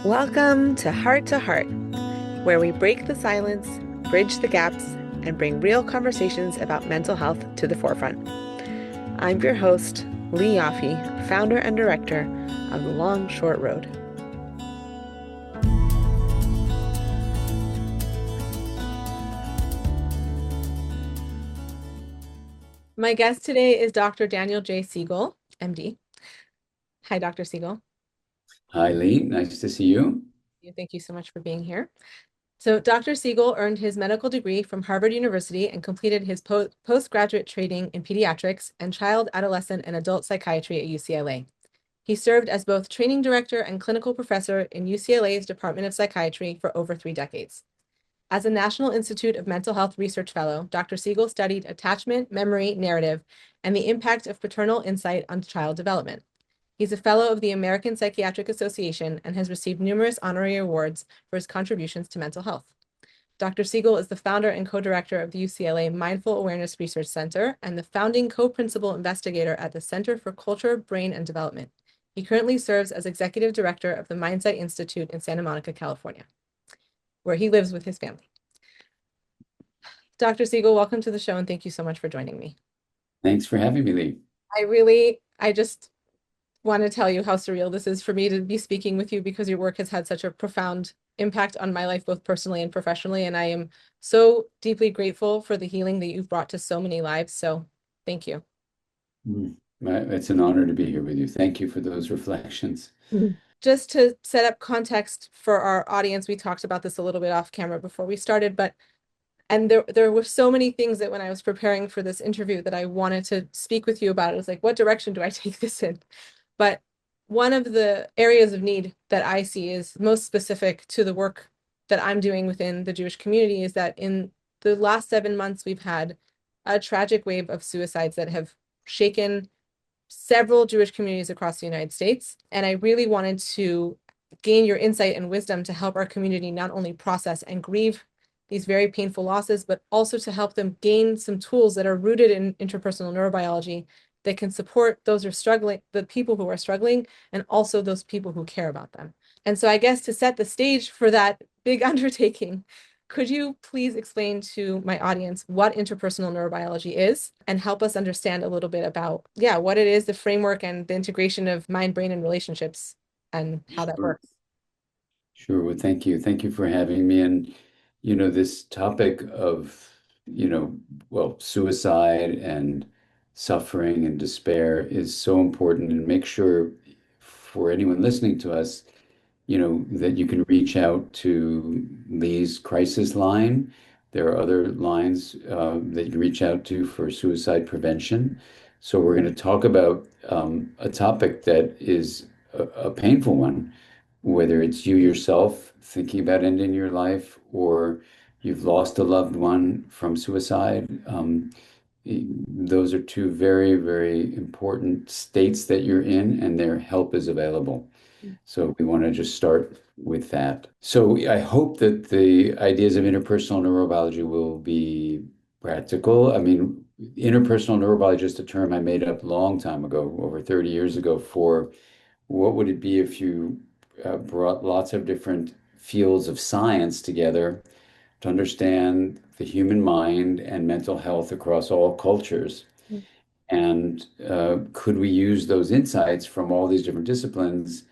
Welcome to Heart, where we break the silence, bridge the gaps, and bring real conversations about mental health to the forefront. I'm your host, Lee Yaffe, founder and director of The Long Short Road. My guest today is Dr. Daniel J. Siegel, MD. Hi, Dr. Siegel. Hi, Lee. Nice to see you. Thank you so much for being here. So Dr. Siegel earned his medical degree from Harvard University and completed his postgraduate training in pediatrics and child, adolescent, and adult psychiatry at UCLA. He served as both training director and clinical professor in UCLA's Department of Psychiatry for over 3 decades. As a National Institute of Mental Health Research Fellow, Dr. Siegel studied attachment, memory, narrative, and the impact of paternal insight on child development. He's a fellow of the American Psychiatric Association and has received numerous honorary awards for his contributions to mental health. Dr. Siegel is the founder and co-director of the UCLA Mindful Awareness Research Center and the founding co-principal investigator at the Center for Culture, Brain, and Development. He currently serves as executive director of the Mindsight Institute in Santa Monica, California, where he lives with his family. Dr. Siegel, welcome to the show, and thank you so much for joining me. Thanks for having me, Lee. I just want to tell you how surreal this is for me to be speaking with you because your work has had such a profound impact on my life, both personally and professionally. And I am so deeply grateful for the healing that you've brought to so many lives. So thank you. It's an honor to be here with you. Thank you for those reflections. Just to set up context for our audience, we talked about this a little bit off camera before we started, and there were so many things that when I was preparing for this interview that I wanted to speak with you about. It was like, what direction do I take this in? But one of the areas of need that I see is most specific to the work that I'm doing within the Jewish community is that in the last 7 months, we've had a tragic wave of suicides that have shaken several Jewish communities across the United States. And I really wanted to gain your insight and wisdom to help our community not only process and grieve these very painful losses, but also to help them gain some tools that are rooted in interpersonal neurobiology that can support those who are struggling, the people who are struggling, and also those people who care about them. And so I guess to set the stage for that big undertaking, could you please explain to my audience what interpersonal neurobiology is and help us understand a little bit about, what it is, the framework and the integration of mind, brain, and relationships and how that Sure. works? Sure. Well, thank you. Thank you for having me. And, this topic of, suicide and suffering and despair is so important. And make sure for anyone listening to us, that you can reach out to Lee's crisis line. There are other lines that you reach out to for suicide prevention. So we're going to talk about a topic that is a painful one, whether it's you yourself thinking about ending your life or you've lost a loved one from suicide. Those are two very, very important states that you're in, and their help is available. So we want to just start with that. So I hope that the ideas of interpersonal neurobiology will be practical. I mean, interpersonal neurobiology is just a term I made up a long time ago, over 30 years ago, for what would it be if you brought lots of different fields of science together to understand the human mind and mental health across all cultures. Mm. And could we use those insights from all these different disciplines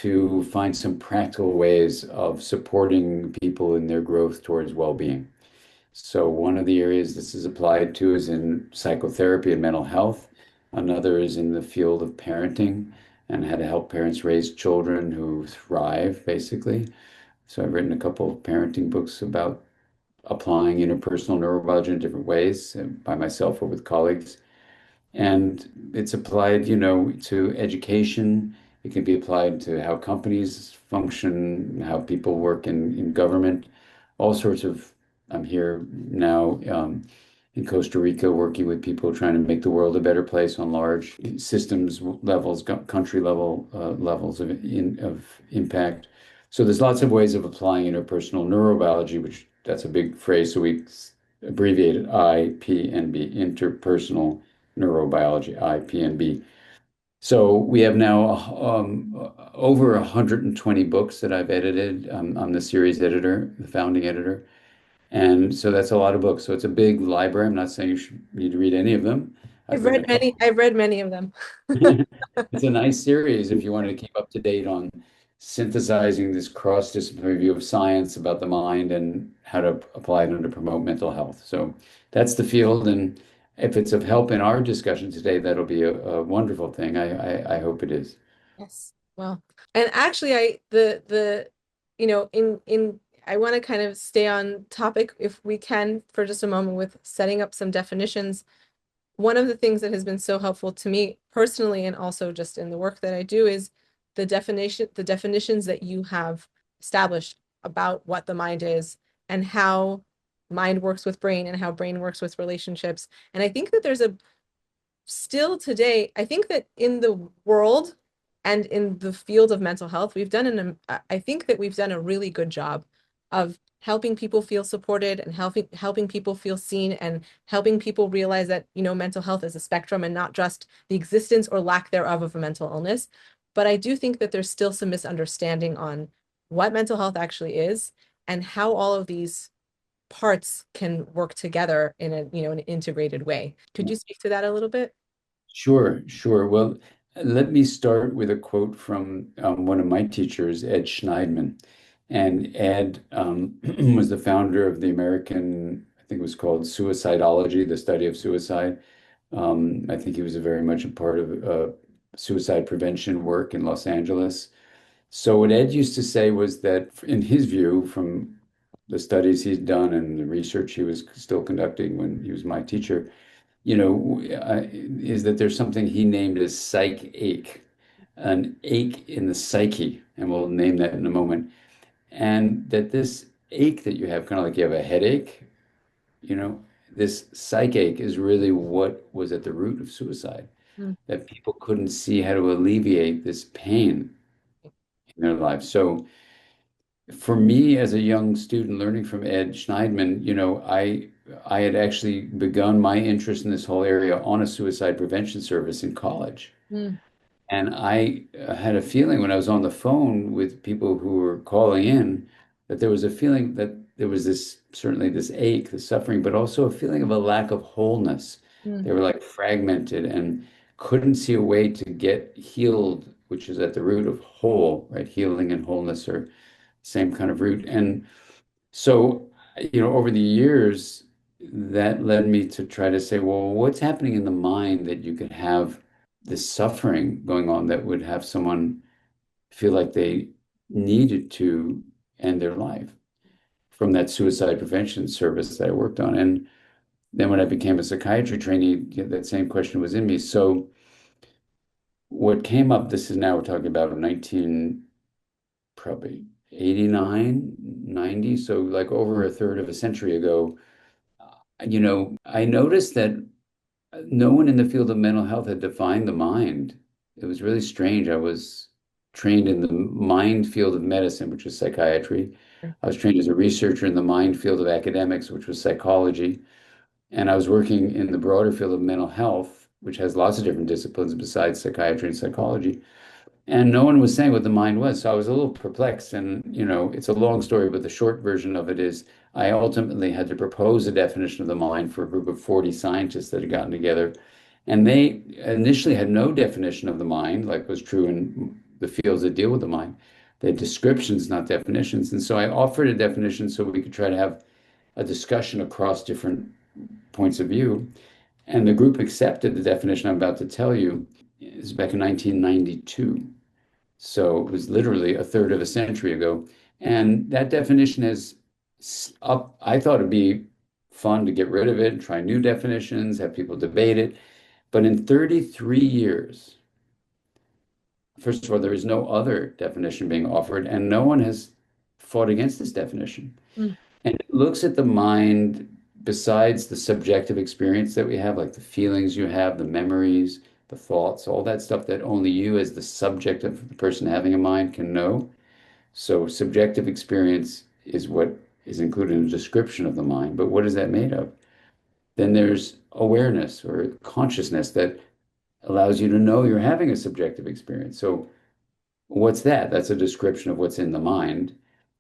to find some practical ways of supporting people in their growth towards well-being? So one of the areas this is applied to is in psychotherapy and mental health. Another is in the field of parenting and how to help parents raise children who thrive, basically. So I've written a couple of parenting books about applying interpersonal neurobiology in different ways by myself or with colleagues. And it's applied, to education. It can be applied to how companies function, how people work in government, all sorts of. I'm here now in Costa Rica working with people trying to make the world a better place on large systems levels, country levels of impact. So there's lots of ways of applying interpersonal neurobiology, which that's a big phrase. So we abbreviated IPNB, interpersonal neurobiology, IPNB. So we have now over 120 books that I've edited. I'm the series editor, the founding editor. And so that's a lot of books. So it's a big library. I'm not saying you should need to read any of them. I've written a couple. I've read many of them. It's a nice series if you wanted to keep up to date on synthesizing this cross-disciplinary view of science about the mind and how to apply it to promote mental health. So that's the field. And if it's of help in our discussion today, that'll be a wonderful thing. I hope it is. Yes. Well, and actually the in I want to kind of stay on topic if we can for just a moment with setting up some definitions. One of the things that has been so helpful to me personally and also just in the work that I do is the definitions that you have established about what the mind is and how mind works with brain and how brain works with relationships. And I think that there's a still today, I think that in the world and in the field of mental health, I think that we've done a really good job of helping people feel supported and helping people feel seen and helping people realize that, mental health is a spectrum and not just the existence or lack thereof of a mental illness. But I do think that there's still some misunderstanding on what mental health actually is and how all of these parts can work together in an integrated way. Could you speak to that a little bit? Sure, sure. Well, let me start with a quote from one of my teachers, Ed Schneidman. And Ed was the founder of the American, I think it was called Suicidology, the study of suicide. I think he was very much a part of suicide prevention work in Los Angeles. So what Ed used to say was that, in his view, from the studies he's done and the research he was still conducting when he was my teacher, is that there's something he named as psych-ache, an ache in the psyche, and we'll name that in a moment. And that this ache that you have, kind of like you have a headache, you know, this psych-ache is really what was at the root of suicide, Mm, that people couldn't see how to alleviate this pain in their lives. So for me as a young student learning from Ed Schneidman, I had actually begun my interest in this whole area on a suicide prevention service in college. mm, And I had a feeling when I was on the phone with people who were calling in that there was a feeling that there was certainly this ache, this suffering, but also a feeling of a lack of wholeness. mm, They were like fragmented and couldn't see a way to get healed, which is at the root of whole, right? Healing and wholeness are same kind of root. And so, over the years, that led me to try to say, well, what's happening in the mind that you could have this suffering going on that would have someone feel like they needed to end their life from that suicide prevention service that I worked on. And then when I became a psychiatry trainee, that same question was in me. So what came up, this is now we're talking about 19, probably 89, 90, so like over a third of a century ago, I noticed that no one in the field of mental health had defined the mind. It was really strange. I was trained in the mind field of medicine, which was psychiatry. I was trained as a researcher in the mind field of academics, which was psychology. And I was working in the broader field of mental health, which has lots of different disciplines besides psychiatry and psychology. And no one was saying what the mind was. So I was a little perplexed. And, it's a long story, but the short version of it is I ultimately had to propose a definition of the mind for a group of 40 scientists that had gotten together. And they initially had no definition of the mind, like was true in the fields that deal with the mind. They had descriptions, not definitions. And so I offered a definition so we could try to have a discussion across different points of view. And the group accepted the definition I'm about to tell you. Is back in 1992. So it was literally a third of a century ago. And that definition is up. I thought it'd be fun to get rid of it and try new definitions, have people debate it. But in 33 years, first of all, there is no other definition being offered, and no one has fought against this definition. mm, And it looks at the mind besides the subjective experience that we have, like the feelings you have, the memories, the thoughts, all that stuff that only you, as the subject of the person having a mind, can know. So, subjective experience is what is included in the description of the mind. But what is that made of? Then there's awareness or consciousness that allows you to know you're having a subjective experience. So what's that? That's a description of what's in the mind.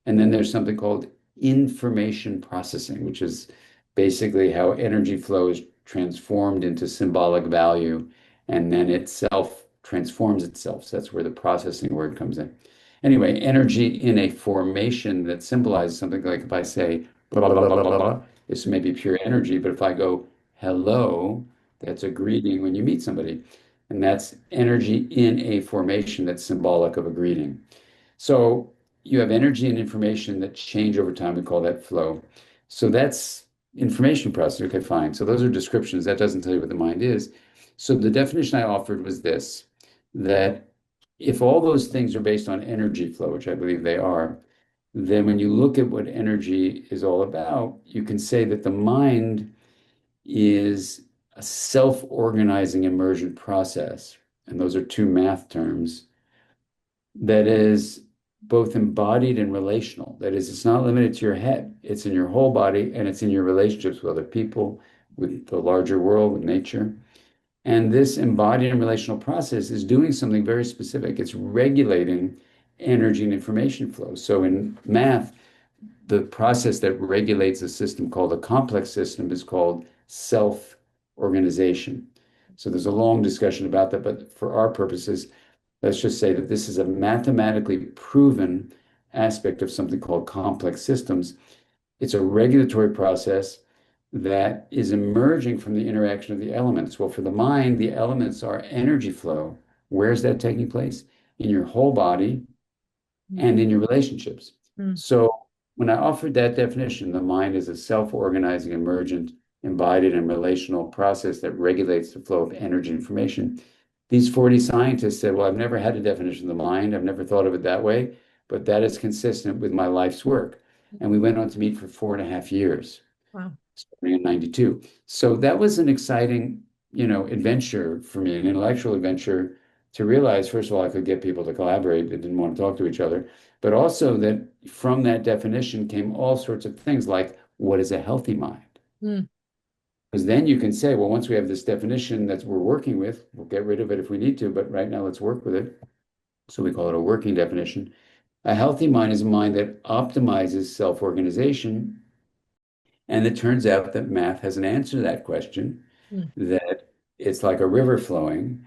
And then there's something called information processing, which is basically how energy flow is transformed into symbolic value, and then itself transforms itself. So that's where the processing word comes in. Anyway, energy in a formation that symbolizes something, like if I say blah, blah, blah, blah, blah, blah, this may be pure energy, but if I go hello, that's a greeting when you meet somebody. And that's energy in a formation that's symbolic of a greeting. So you have energy and information that change over time. We call that flow. So that's information processing. Okay, fine. So those are descriptions. That doesn't tell you what the mind is. So the definition I offered was this, that if all those things are based on energy flow, which I believe they are, then when you look at what energy is all about, you can say that the mind is a self-organizing emergent process. And those are two math terms that is both embodied and relational. That is, it's not limited to your head, it's in your whole body and it's in your relationships with other people, with the larger world, with nature. And this embodied and relational process is doing something very specific. It's regulating energy and information flow. So in math, the process that regulates a system called a complex system is called self-organization. So there's a long discussion about that, but for our purposes, let's just say that this is a mathematically proven aspect of something called complex systems. It's a regulatory process that is emerging from the interaction of the elements. Well, for the mind, the elements are energy flow. Where's that taking place? In your whole body and in your relationships. Mm. So when I offered that definition, the mind is a self-organizing, emergent, embodied, and relational process that regulates the flow of energy and information. These 40 scientists said, well, I've never had a definition of the mind. I've never thought of it that way, but that is consistent with my life's work. And we went on to meet for 4.5 years, Wow. starting in 92. So that was an exciting, adventure for me, an intellectual adventure to realize, first of all, I could get people to collaborate that didn't want to talk to each other, but also that from that definition came all sorts of things like what is a healthy mind? Mm. Because then you can say, well, once we have this definition that we're working with, we'll get rid of it if we need to, but right now let's work with it. So we call it a working definition. A healthy mind is a mind that optimizes self-organization. And it turns out that math has an answer to that question, Mm. that it's like a river flowing.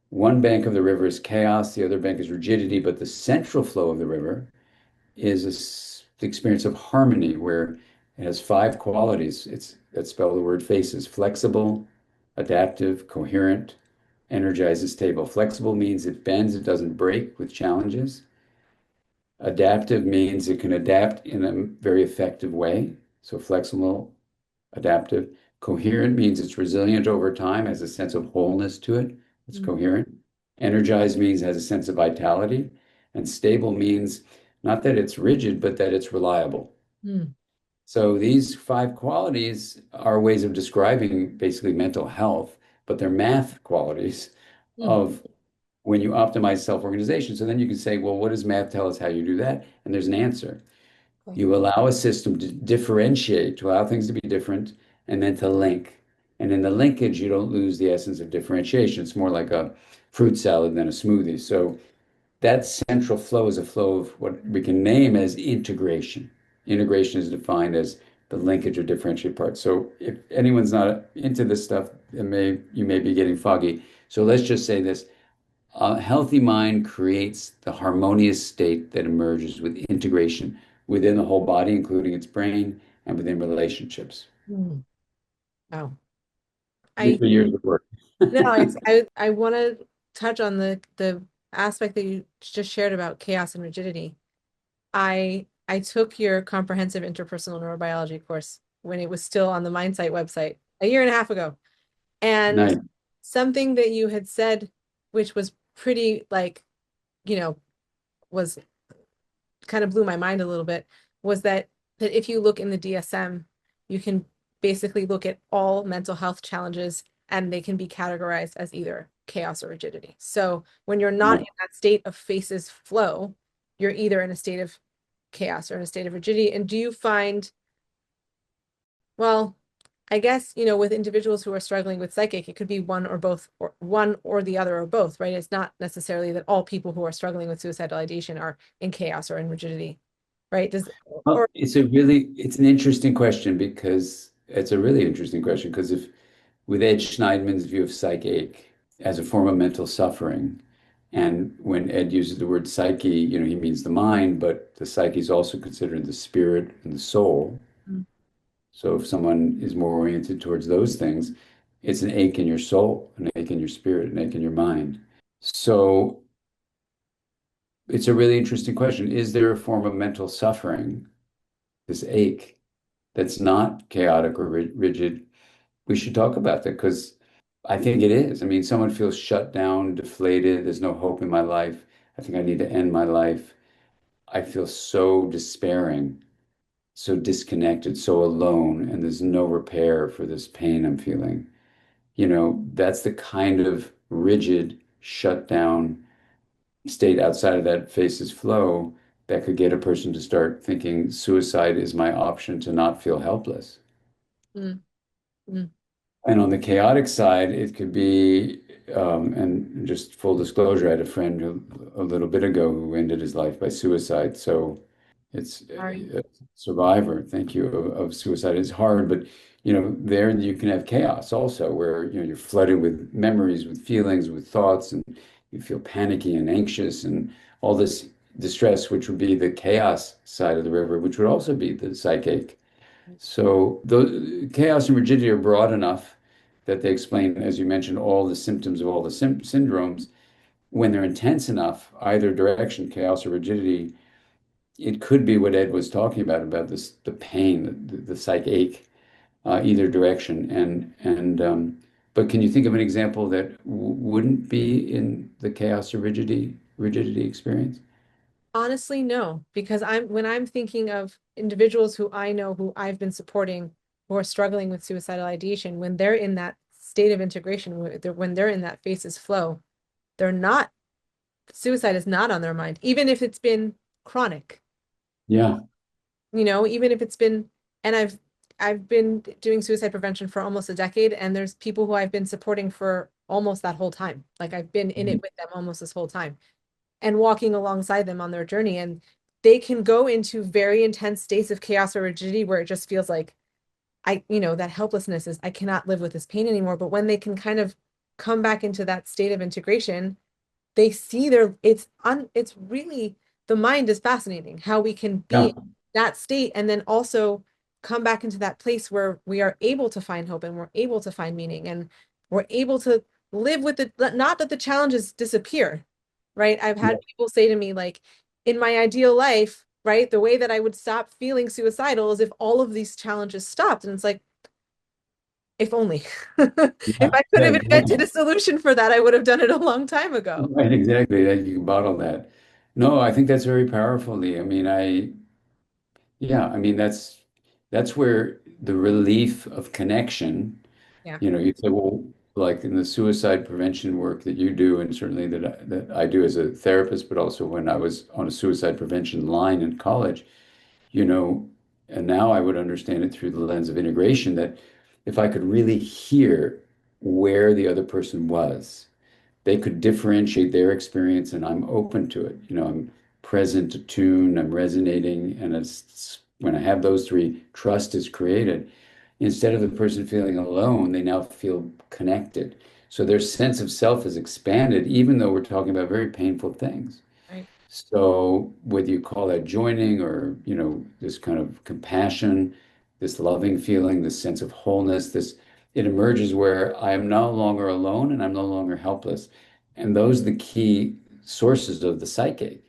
One bank of the river is chaos, the other bank is rigidity, but the central flow of the river is the experience of harmony, where it has five qualities. It's that spell the word faces: flexible, adaptive, coherent, energizes, stable. Flexible means it bends, it doesn't break with challenges. Adaptive means it can adapt in a very effective way. So flexible, adaptive. Coherent means it's resilient over time, has a sense of wholeness to it. It's Mm. coherent. Energized means has a sense of vitality. And stable means not that it's rigid, but that it's reliable. Mm. So these five qualities are ways of describing basically mental health, but they're math qualities Mm. of when you optimize self-organization. So then you can say, well, what does math tell us how you do that? And there's an answer. Okay. You allow a system to differentiate, to allow things to be different, and then to link. And in the linkage, you don't lose the essence of differentiation. It's more like a fruit salad than a smoothie. So that central flow is a flow of what we can name as integration. Integration is defined as the linkage or differentiated parts. So if anyone's not into this stuff, you may be getting foggy. So let's just say this. A healthy mind creates the harmonious state that emerges with integration within the whole body, including its brain, and within relationships. Mm. Wow. These I are years of work. no, I want to touch on the aspect that you just shared about chaos and rigidity. I took your comprehensive interpersonal neurobiology course when it was still on the Mindsight website a year and a half ago. And Nice. something that you had said, which was pretty like, you know, was kind of blew my mind a little bit, was that if you look in the DSM, you can basically look at all mental health challenges and they can be categorized as either chaos or rigidity. So when you're not in that state of faces flow, you're either in a state of chaos or in a state of rigidity. And do you find, well, I guess, with individuals who are struggling with psychic, it could be one or both, or one or the other or both, right? It's not necessarily that all people who are struggling with suicidal ideation are in chaos or in rigidity, right? Or Well, it's an interesting question because it's a really interesting question because if with Ed Schneidman's view of psych-ache as a form of mental suffering, and when Ed uses the word psyche, he means the mind, but the psyche is also considered the spirit and the soul. Mm, So if someone is more oriented towards those things, it's an ache in your soul, an ache in your spirit, an ache in your mind. So it's a really interesting question. Is there a form of mental suffering, this ache, that's not chaotic or rigid? We should talk about that because I think it is. I mean, someone feels shut down, deflated. There's no hope in my life. I think I need to end my life. I feel so despairing, so disconnected, so alone, and there's no repair for this pain I'm feeling. That's the kind of rigid, shut down state outside of that face's flow that could get a person to start thinking suicide is my option to not feel helpless. mm, mm, And on the chaotic side, it could be, and just full disclosure, I had a friend a little bit ago who ended his life by suicide. So it's sorry. a survivor, thank you, of suicide. It's hard, but there you can have chaos also, where you're flooded with memories, with feelings, with thoughts, and you feel panicky and anxious, and all this distress, which would be the chaos side of the river, which would also be the psychic. So the chaos and rigidity are broad enough that they explain, as you mentioned, all the symptoms of all the syndromes. When they're intense enough, either direction, chaos or rigidity, it could be what Ed was talking about this, the pain, the psych-ache, either direction. But can you think of an example that wouldn't be in the chaos or rigidity experience? Honestly, no, because when I'm thinking of individuals who I know who I've been supporting who are struggling with suicidal ideation, when they're in that state of integration, when they're in that faces flow, they're not, suicide is not on their mind, even if it's been chronic, Yeah. even if it's been, and I've been doing suicide prevention for almost a decade, and there's people who I've been supporting for almost that whole time. Like I've been in it with them almost this whole time and walking alongside them on their journey. And they can go into very intense states of chaos or rigidity where it just feels like that helplessness is, I cannot live with this pain anymore. But when they can kind of come back into that state of integration, they see it's really, the mind is fascinating how we can be Yeah. in that state and then also come back into that place where we are able to find hope and we're able to find meaning and we're able to live with it, not that the challenges disappear, right? I've had people say to me, like, in my ideal life, right, the way that I would stop feeling suicidal is if all of these challenges stopped. And it's like, if only. If Yeah. I could Yeah, have invented exactly. a solution for that, I would have done it a long time ago. Right, exactly. That you can bottle that. No, I think that's very powerful, Lee. I mean, yeah, I mean that's where the relief of connection, Yeah. you say, well, like in the suicide prevention work that you do, and certainly that I do as a therapist, but also when I was on a suicide prevention line in college, you know, and now I would understand it through the lens of integration that if I could really hear where the other person was, they could differentiate their experience and I'm open to it. I'm present, attuned, I'm resonating. And it's when I have those three, trust is created. Instead of the person feeling alone, they now feel connected. So their sense of self is expanded, even though we're talking about very painful things. Right. So whether you call that joining or, this kind of compassion, this loving feeling, this sense of wholeness, it emerges where I am no longer alone and I'm no longer helpless. And those are the key sources of the psyche,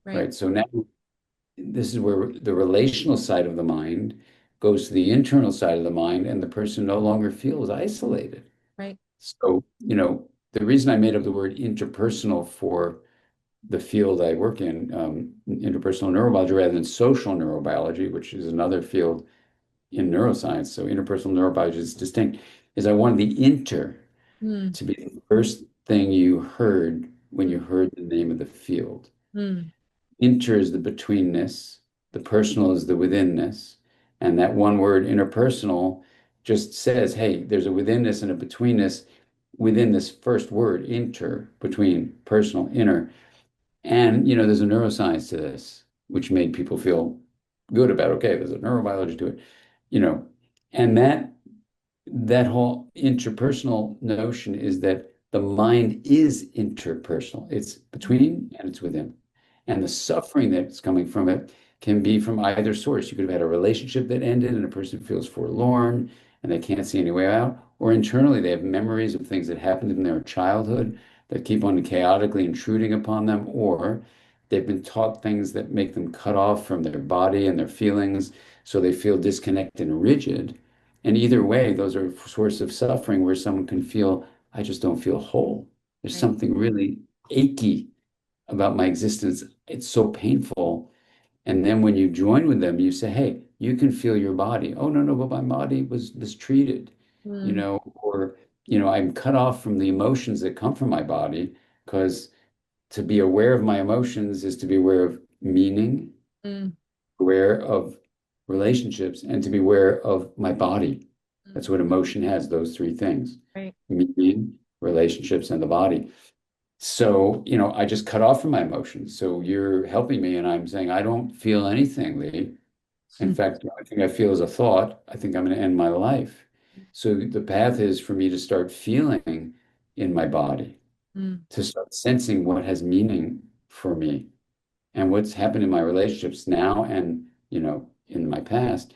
Right. right? So now this is where the relational side of the mind goes to the internal side of the mind, and the person no longer feels isolated. Right. So, the reason I made up the word interpersonal for the field I work in, interpersonal neurobiology rather than social neurobiology, which is another field in neuroscience. So interpersonal neurobiology is distinct, is I wanted the inter Mm, to be the first thing you heard when you heard the name of the field. mm, Inter is the betweenness, the personal is the withinness, and that one word interpersonal just says, hey, there's a withinness and a betweenness within this first word, inter, between, personal, inner. And, there's a neuroscience to this, which made people feel good about, okay, there's a neurobiology to it, you know, and that whole interpersonal notion is that the mind is interpersonal. It's between and it's within. And the suffering that's coming from it can be from either source. You could have had a relationship that ended and a person feels forlorn and they can't see any way out, or internally they have memories of things that happened in their childhood that keep on chaotically intruding upon them, or they've been taught things that make them cut off from their body and their feelings, so they feel disconnected and rigid. And either way, those are a source of suffering where someone can feel, I just don't feel whole. There's Right. something really achy about my existence. It's so painful. And then when you join with them, you say, hey, you can feel your body. Oh, no, no, but my body was mistreated, Mm, or, I'm cut off from the emotions that come from my body, because to be aware of my emotions is to be aware of meaning, mm, aware of relationships, and to be aware of my body. mm. That's what emotion has, those three things: Right. meaning, relationships, and the body. So, I just cut off from my emotions. So you're helping me, and I'm saying, I don't feel anything, Lee. In fact, the only thing I feel is a thought. I think I'm going to end my life. So the path is for me to start feeling in my body, Mm, to start sensing what has meaning for me and what's happened in my relationships now and, in my past.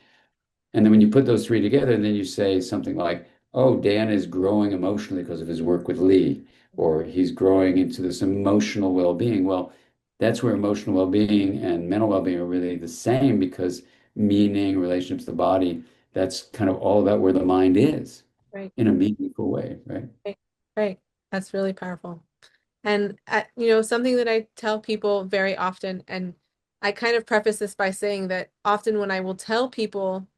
And then when you put those three together, then you say something like, oh, Dan is growing emotionally because of his work with Lee, or he's growing into this emotional well-being. Well, that's where emotional well-being and mental well-being are really the same, because meaning, relationships, the body, that's kind of all about where the mind is right. in a meaningful way, right? Right. Right. That's really powerful. And something that I tell people very often, and I kind of preface this by saying that often when I will tell people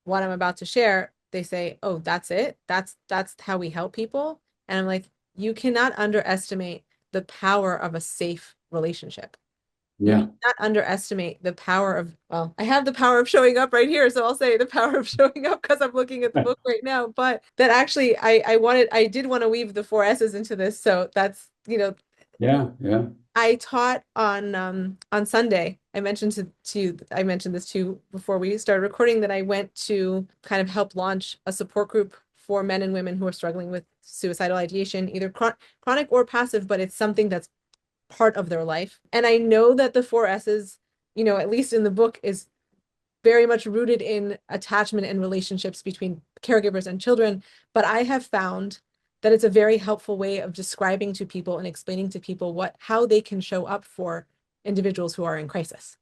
what I'm about to share, they say, "Oh, that's it? That's how we help people?" And I'm like, "You cannot underestimate the power of a safe relationship. You Yeah. cannot underestimate the power of, well, I have the power of showing up right here, so I'll say the power of showing up because I'm looking at the book right now. But that actually, I did want to weave the four S's into this. So that's, Yeah. Yeah. I taught on Sunday. I mentioned this to you before we started recording, that I went to kind of help launch a support group for men and women who are struggling with suicidal ideation, either chronic or passive, but it's something that's part of their life. And I know that the four S's, at least in the book, is very much rooted in attachment and relationships between caregivers and children. But I have found that it's a very helpful way of describing to people and explaining to people how they can show up for individuals who are in crisis.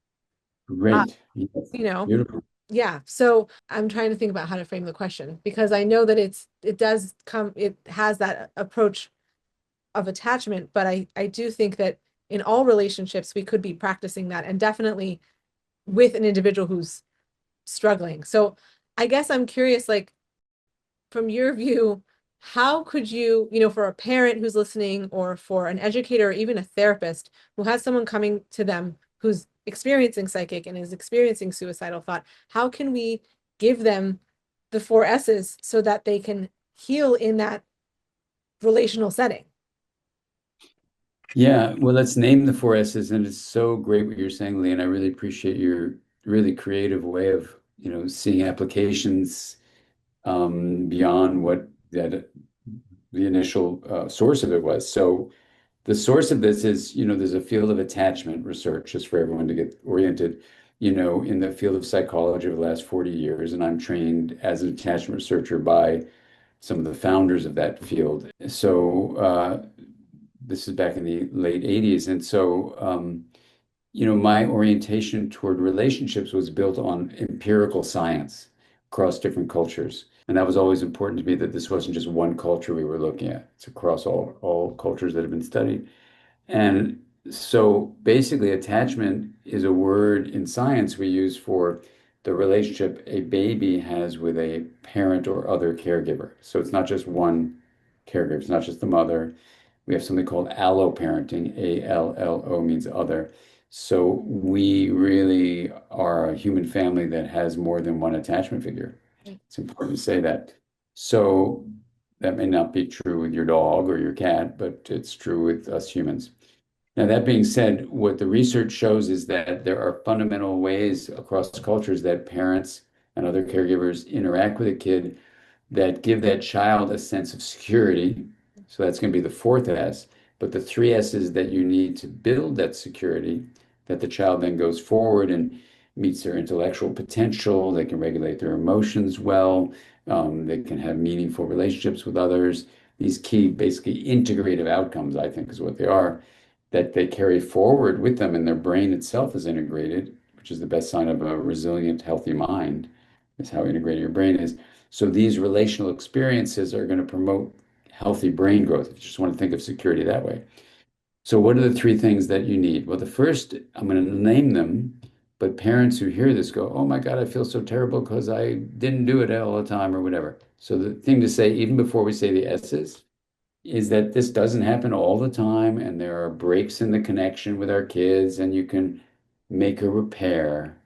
Uh, Great. Yes. you know, Beautiful. yeah. So I'm trying to think about how to frame the question, because I know that it has that approach of attachment, but I do think that in all relationships we could be practicing that, and definitely with an individual who's struggling. So I guess I'm curious, like, from your view, how could you, for a parent who's listening, or for an educator, or even a therapist who has someone coming to them who's experiencing psychic and is experiencing suicidal thought, how can we give them the four S's so that they can heal in that relational setting? Yeah, well, let's name the four S's, and it's so great what you're saying, Lee, and I really appreciate your really creative way of, seeing applications beyond what the initial source of it was. So the source of this is, there's a field of attachment research, just for everyone to get oriented, in the field of psychology over the last 40 years, and I'm trained as an attachment researcher by some of the founders of that field. So this is back in the late 80s. And so, my orientation toward relationships was built on empirical science across different cultures. And that was always important to me, that this wasn't just one culture we were looking at. It's across all cultures that have been studied. And so basically, attachment is a word in science we use for the relationship a baby has with a parent or other caregiver. So it's not just one caregiver, it's not just the mother. We have something called alloparenting. ALLO means other. So we really are a human family that has more than one attachment figure. Mm. It's important to say that. So that may not be true with your dog or your cat, but it's true with us humans. Now, that being said, what the research shows is that there are fundamental ways across cultures that parents and other caregivers interact with a kid that give that child a sense of security. So that's going to be the fourth S. But the three S's that you need to build that security, that the child then goes forward and meets their intellectual potential, they can regulate their emotions well, they can have meaningful relationships with others. These key, basically integrative outcomes, I think, is what they are, that they carry forward with them, and their brain itself is integrated, which is the best sign of a resilient, healthy mind, is how integrated your brain is. So these relational experiences are going to promote healthy brain growth, if you just want to think of security that way. So what are the three things that you need? Well, the first, I'm going to name them, but parents who hear this go, oh my God, I feel so terrible because I didn't do it all the time or whatever. So the thing to say, even before we say the S's, is that this doesn't happen all the time, and there are breaks in the connection with our kids, and you can make a repair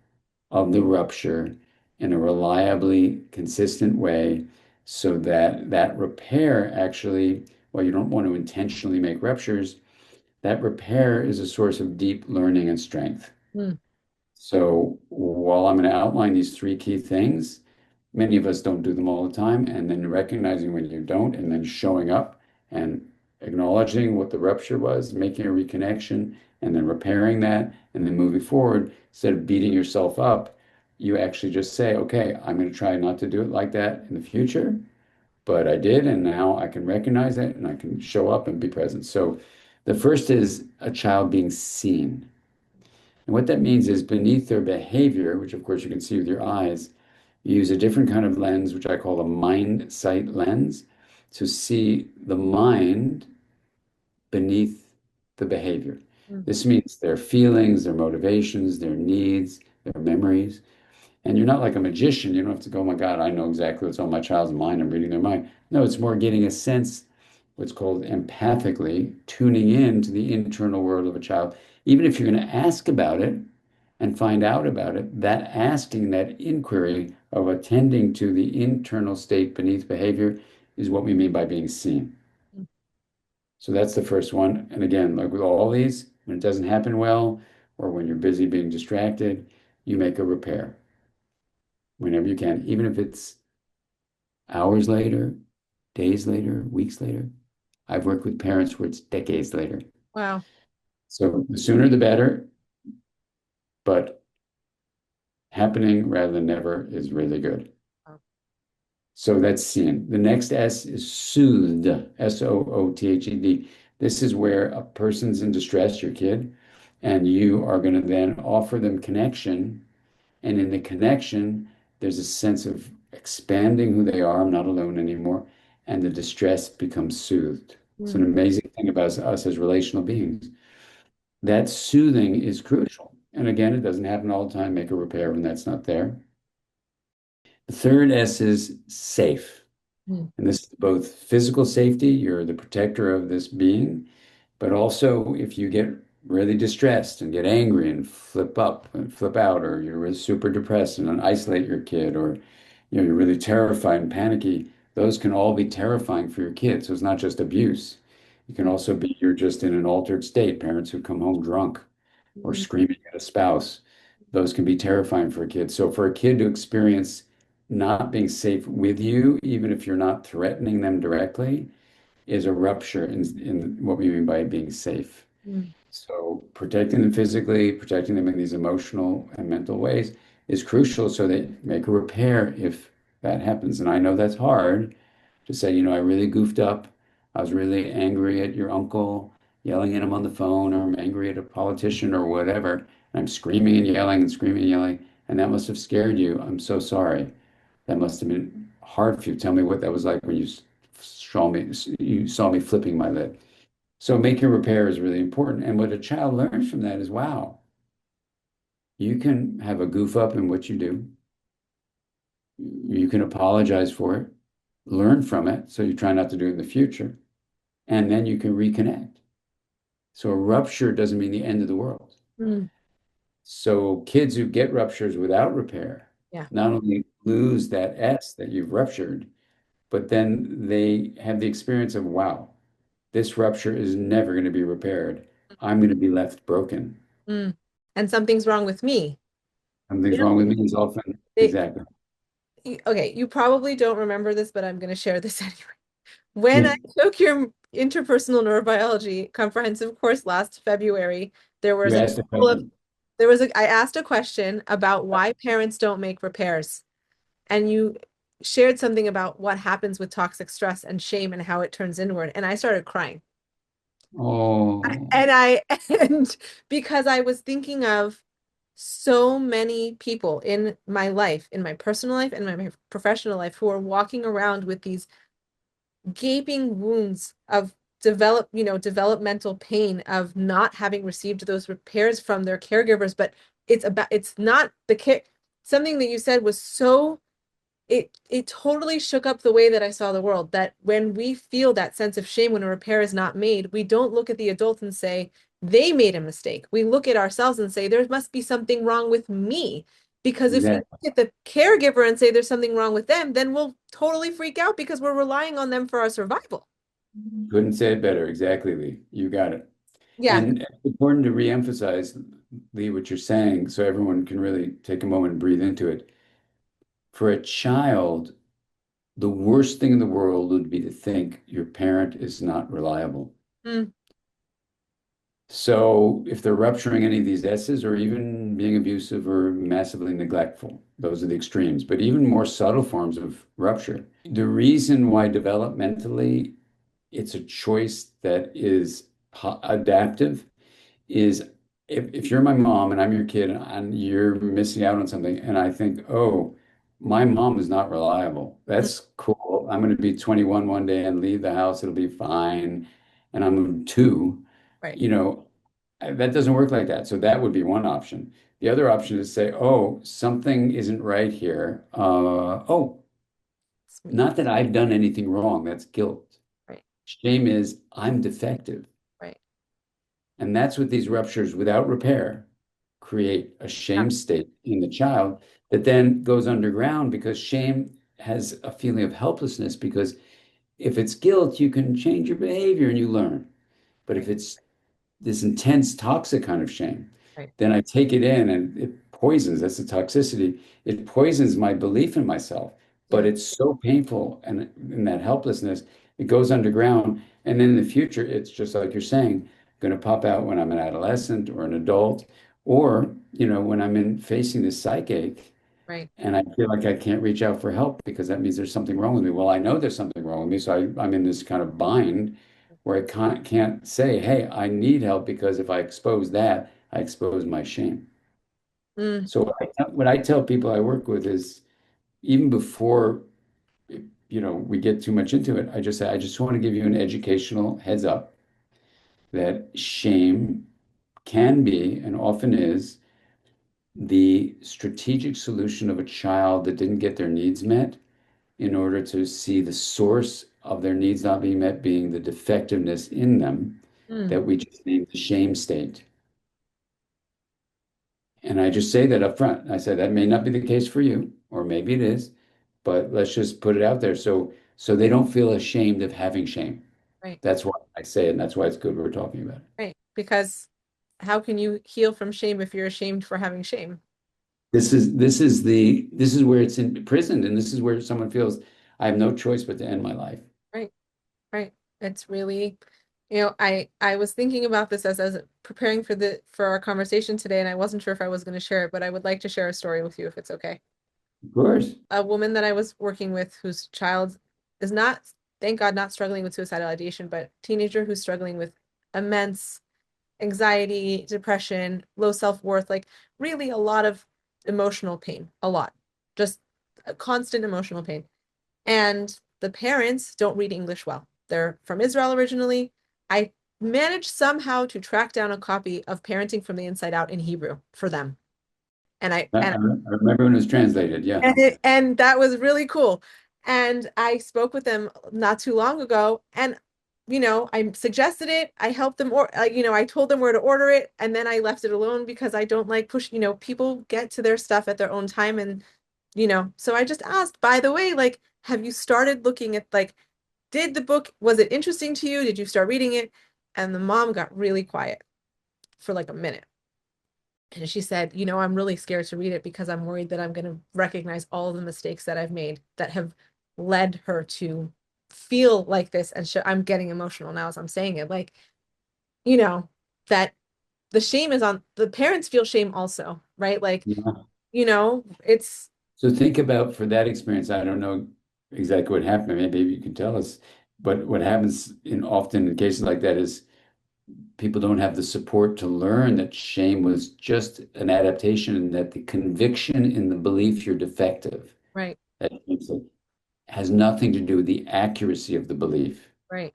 of the rupture in a reliably consistent way so that that repair actually, while you don't want to intentionally make ruptures, that repair is a source of deep learning and strength. Mm. So while I'm going to outline these three key things, many of us don't do them all the time, and then recognizing when you don't, and then showing up and acknowledging what the rupture was, making a reconnection, and then repairing that, and then moving forward. Instead of beating yourself up, you actually just say, okay, I'm going to try not to do it like that in the future, but I did, and now I can recognize it, and I can show up and be present. So the first is a child being seen. And what that means is beneath their behavior, which of course you can see with your eyes, you use a different kind of lens, which I call a mind-sight lens, to see the mind beneath the behavior. Mm. This means their feelings, their motivations, their needs, their memories. And you're not like a magician. You don't have to go, oh my God, I know exactly what's on my child's mind. I'm reading their mind. No, it's more getting a sense, what's called empathically, tuning in to the internal world of a child. Even if you're going to ask about it and find out about it, that asking, that inquiry of attending to the internal state beneath behavior is what we mean by being seen. Mm. So that's the first one. And again, like with all these, when it doesn't happen well, or when you're busy being distracted, you make a repair whenever you can, even if it's hours later, days later, weeks later. I've worked with parents where it's decades later. Wow. So the sooner the better, but happening rather than never is really good. Wow. So that's seen. The next S is soothed, soothed. This is where a person's in distress, your kid, and you are going to then offer them connection. And in the connection, there's a sense of expanding who they are. I'm not alone anymore. And the distress becomes soothed. It's an Mm. amazing thing about us as relational beings. That soothing is crucial. And again, it doesn't happen all the time. Make a repair when that's not there. The third S is safe. Mm. And this is both physical safety, you're the protector of this being, but also if you get really distressed and get angry and flip up and flip out, or you're really super depressed and isolate your kid, or you're really terrified and panicky, those can all be terrifying for your kid. So it's not just abuse. It can also be you're just in an altered state, parents who come home drunk or Mm. screaming at a spouse. Those can be terrifying for a kid. So for a kid to experience not being safe with you, even if you're not threatening them directly, is a rupture in what we mean by being safe. Mm. So protecting them physically, protecting them in these emotional and mental ways is crucial so they make a repair if that happens. And I know that's hard to say, I really goofed up. I was really angry at your uncle, yelling at him on the phone, or I'm angry at a politician or whatever. And I'm screaming and yelling and screaming and yelling, and that must have scared you. I'm so sorry. That must have been hard for you. Tell me what that was like when you saw me flipping my lid. So making repair is really important. And what a child learns from that is, wow, you can have a goof up in what you do. You can apologize for it, learn from it, so you try not to do it in the future, and then you can reconnect. So a rupture doesn't mean the end of the world. Mm. So kids who get ruptures without repair, Yeah. not only lose that S that you've ruptured, but then they have the experience of, wow, this rupture is never going to be repaired. I'm going to be left broken. Mm. And something's wrong with me. Something's You wrong know, with me is often they, exactly. okay, you probably don't remember this, but I'm going to share this anyway. When I Hmm. took your interpersonal neurobiology comprehensive course last February, there You was a asked a couple of question. I asked a question about why parents don't make repairs, and you shared something about what happens with toxic stress and shame and how it turns inward, and I started crying. Oh, And I and because I was thinking of so many people in my life, in my personal life and my professional life, who are walking around with these gaping wounds of developmental pain of not having received those repairs from their caregivers. But it's not the care. Something that you said was so it totally shook up the way that I saw the world. That when we feel that sense of shame when a repair is not made, we don't look at the adult and say, they made a mistake. We look at ourselves and say, there must be something wrong with me. Because if we exactly. look at the caregiver and say there's something wrong with them, then we'll totally freak out because we're relying on them for our survival. Couldn't say it better. Exactly, Lee. You got it. Yeah. And it's important to reemphasize, Lee, what you're saying so everyone can really take a moment and breathe into it. For a child, the worst thing in the world would be to think your parent is not reliable. Mm, So if they're rupturing any of these S's or even being abusive or massively neglectful, those are the extremes, but even more subtle forms of rupture. The reason why developmentally it's a choice that is adaptive is if you're my mom and I'm your kid and you're missing out on something, and I think, oh, my mom is not reliable. mm, That's cool. I'm going to be 21 one day and leave the house. It'll be fine. And I'm two, right. you know, that doesn't work like that. So that would be one option. The other option is to say, oh, something isn't right here. Oh, It's me. not that I've done anything wrong. That's guilt. Right. Shame is I'm defective. Right. And that's what these ruptures without repair create a Yeah. shame state in the child that then goes underground because shame has a feeling of helplessness. Because if it's guilt, you can change your behavior and you learn. But if Right. it's this intense toxic kind of shame, Right. then I take it in and it poisons. That's the toxicity. It poisons my belief in myself. But Yeah. it's so painful and in that helplessness, it goes underground. And then in the future, it's just like you're saying, going to pop out when I'm an adolescent or an adult, or when I'm in facing this psychache Right. and I feel like I can't reach out for help because that means there's something wrong with me. Well, I know there's something wrong with me, so I'm in this kind of bind where I can't say, hey, I need help because if I expose that, I expose my shame. Mm, So what I tell people I work with is even before we get too much into it, I just say, I just want to give you an educational heads up that shame can be and often is the strategic solution of a child that didn't get their needs met in order to see the source of their needs not being met being the defectiveness in them mm, that we just named the shame state. And I just say that up front. I said that may not be the case for you, or maybe it is, but let's just put it out there so they don't feel ashamed of having shame. right. That's why I say it, and that's why it's good we're talking about it. Right. Because how can you heal from shame if you're ashamed for having shame? This is where it's imprisoned, and this is where someone feels I have no choice but to end my life. Right. Right. It's really, I was thinking about this as I was preparing for our conversation today, and I wasn't sure if I was going to share it, but I would like to share a story with you if it's okay. Of course. A woman that I was working with whose child is not, thank God, not struggling with suicidal ideation, but teenager who's struggling with immense anxiety, depression, low self-worth, like really a lot of emotional pain, a lot, just a constant emotional pain. And the parents don't read English well. They're from Israel originally. I managed somehow to track down a copy of Parenting from the Inside Out in Hebrew for them. And I I remember when it was translated. Yeah. and that was really cool. And I spoke with them not too long ago, and I suggested it. I helped them, or I told them where to order it, and then I left it alone because I don't like push. People get to their stuff at their own time, and So I just asked, by the way, like, have you started looking at like, did the book, was it interesting to you? Did you start reading it? And the mom got really quiet for like a minute. And she said, I'm really scared to read it because I'm worried that I'm going to recognize all of the mistakes that I've made that have led her to feel like this. And I'm getting emotional now as I'm saying it. Like, you know, that the shame is on the parents feel shame also, right? Like, Yeah. it's So think about for that experience, I don't know exactly what happened. Maybe you can tell us. But what happens often in cases like that is people don't have the support to learn that shame was just an adaptation and that the conviction in the belief you're defective right, that has nothing to do with the accuracy of the belief. right,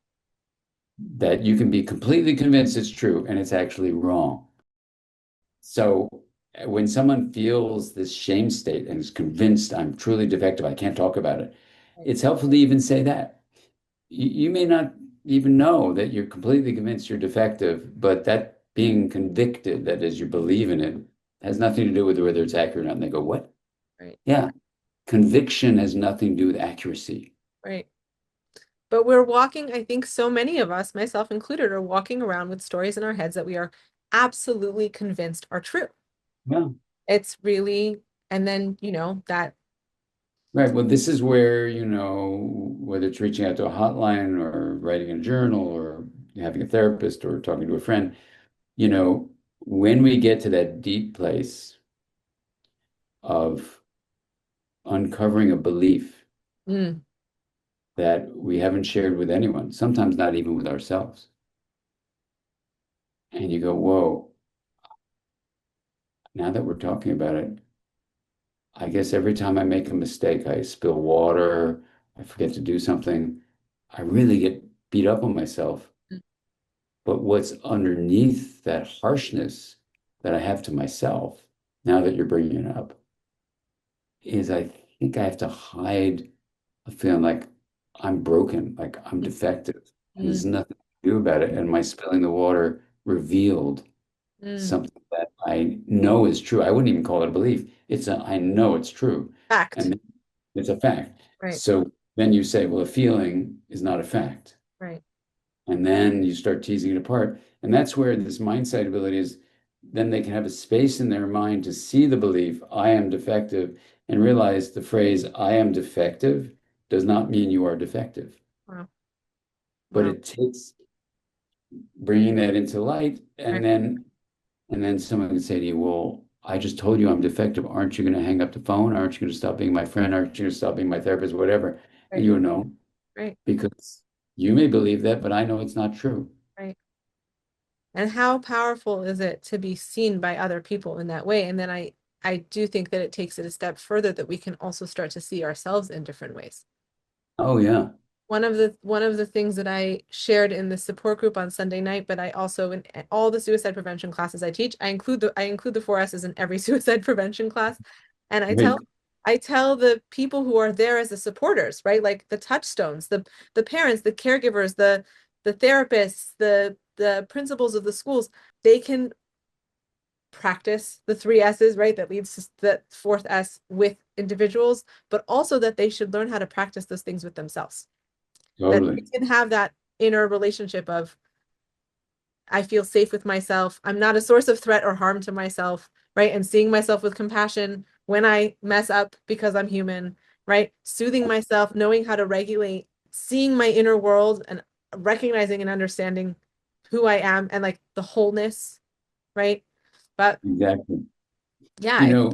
That you can be completely convinced it's true and it's actually wrong. So when someone feels this shame state and is convinced I'm truly defective, I can't talk about it, right, it's helpful to even say that. You may not even know that you're completely convinced you're defective, but that being convicted, that is, you believe in it, has nothing to do with whether it's accurate or not. And they go, what? right, Yeah, conviction has nothing to do with accuracy. right. But we're walking, I think so many of us, myself included, are walking around with stories in our heads that we are absolutely convinced are true. Yeah. It's really, and then, that, Right. Well, this is where, whether it's reaching out to a hotline or writing a journal or having a therapist or talking to a friend, when we get to that deep place of uncovering a belief mm, that we haven't shared with anyone, sometimes not even with ourselves, and you go, whoa, now that we're talking about it, I guess every time I make a mistake, I spill water, I forget to do something, I really get beat up on myself. mm, But what's underneath that harshness that I have to myself, now that you're bringing it up, is I think I have to hide a feeling like I'm broken, like I'm mm, defective, and mm, there's nothing to do about it. And my spilling the water revealed mm. something that I know is true. I wouldn't even call it a belief. I know it's true. Fact. And it's a fact. Right, So then you say, well, a feeling is not a fact. right, And then you start teasing it apart. And that's where this mindsight ability is. Then they can have a space in their mind to see the belief, I am defective, and realize the phrase, I am defective, does not mean you are defective. wow, But wow, it takes bringing that into light. right, And then someone can say to you, well, I just told you I'm defective. Aren't you going to hang up the phone? Aren't you going to stop being my friend? Aren't you going to stop being my therapist? Whatever. And right, you know, right, because you may believe that, but I know it's not true. right. And how powerful is it to be seen by other people in that way? And then I do think that it takes it a step further that we can also start to see ourselves in different ways. Oh, yeah. One of the things that I shared in the support group on Sunday night, but I also in all the suicide prevention classes I teach, I include the four S's in every suicide prevention class. And I tell Right. I tell the people who are there as the supporters, right? Like the touchstones, the parents, the caregivers, the therapists, the principals of the schools, they can practice the three S's, right? That leads to the fourth S with individuals, but also that they should learn how to practice those things with themselves. That they Totally. can have that inner relationship of I feel safe with myself. I'm not a source of threat or harm to myself, right? And seeing myself with compassion when I mess up because I'm human, right? Soothing myself, knowing how to regulate, seeing my inner world and recognizing and understanding who I am and like the wholeness, right? But Exactly. yeah, You know,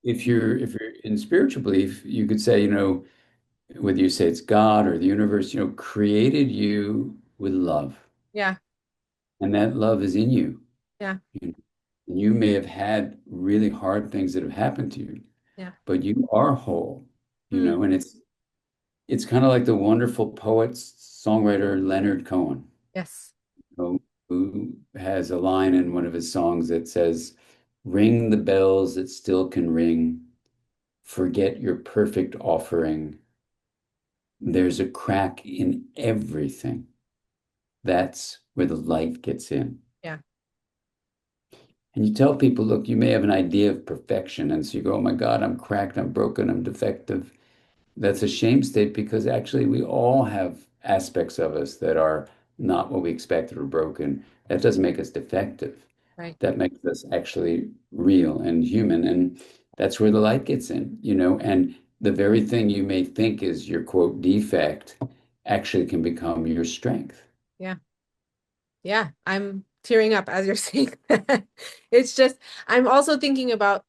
if you're in spiritual belief, you could say, whether you say it's God or the universe, created you with love, yeah, and that love is in you. yeah, You you may have had really hard things that have happened to you, yeah. but you are whole, Mm, and it's kind of like the wonderful poet, songwriter Leonard Cohen, yes. who has a line in one of his songs that says, "Ring the bells that still can ring, forget your perfect offering. There's a crack in everything. That's where the light gets in." Yeah. And you tell people, look, you may have an idea of perfection. And so you go, oh my God, I'm cracked, I'm broken, I'm defective. That's a shame state because actually we all have aspects of us that are not what we expected or broken. That doesn't make us defective. Right. That makes us actually real and human. And that's where the light gets in, and the very thing you may think is your quote defect actually can become your strength. Yeah. Yeah. I'm tearing up as you're saying that. It's just, I'm also thinking about,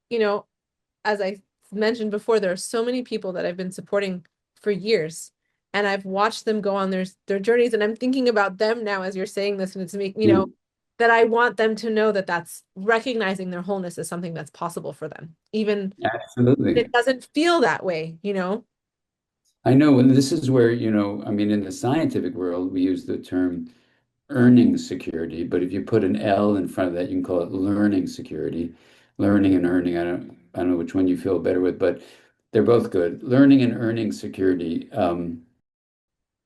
as I mentioned before, there are so many people that I've been supporting for years, and I've watched them go on their journeys, and I'm thinking about them now as you're saying this, and it's making, Yeah, that I want them to know that that's recognizing their wholeness is something that's possible for them, even if absolutely. it doesn't feel that way. I know, and this is where, I mean, in the scientific world, we use the term earning security, but if you put an L in front of that, you can call it learning security. Learning and earning, I don't know which one you feel better with, but they're both good. Learning and earning security.